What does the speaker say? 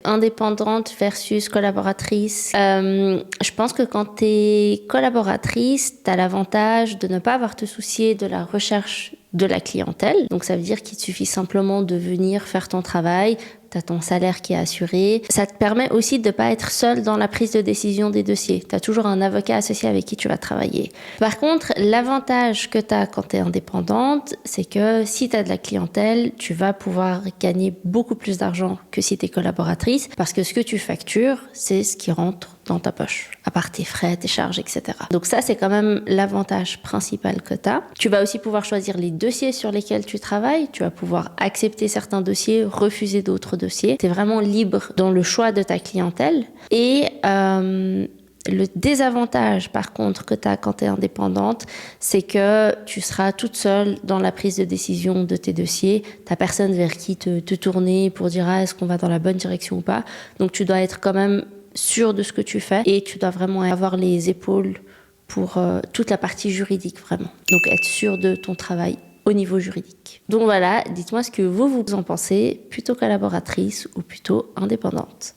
indépendante versus collaboratrice. Je pense que quand tu es collaboratrice, tu as l'avantage de ne pas avoir à te soucier de la recherche de la clientèle. Donc ça veut dire qu'il te suffit simplement de venir faire ton travail, tu as ton salaire qui est assuré. Ça te permet aussi de ne pas être seul dans la prise de décision des dossiers. Tu as toujours un avocat associé avec qui tu vas travailler. Par contre, l'avantage que tu as quand tu es indépendante, c'est que si tu as de la clientèle, tu vas pouvoir gagner beaucoup plus d'argent que si tu es collaboratrice, parce que ce que tu factures, c'est ce qui rentre dans ta poche, à part tes frais, tes charges, etc. Donc ça, c'est quand même l'avantage principal que tu as. Tu vas aussi pouvoir choisir les dossiers sur lesquels tu travailles. Tu vas pouvoir accepter certains dossiers, refuser d'autres dossiers. Tu es vraiment libre dans le choix de ta clientèle. Et le désavantage, par contre, que tu as quand tu es indépendante, c'est que tu seras toute seule dans la prise de décision de tes dossiers. Tu n'as personne vers qui te tourner pour dire est-ce qu'on va dans la bonne direction ou pas. Donc tu dois être quand même sûr de ce que tu fais et tu dois vraiment avoir les épaules pour toute la partie juridique, vraiment. Donc être sûr de ton travail au niveau juridique. Donc voilà, dites-moi ce que vous en pensez, plutôt collaboratrice ou plutôt indépendante.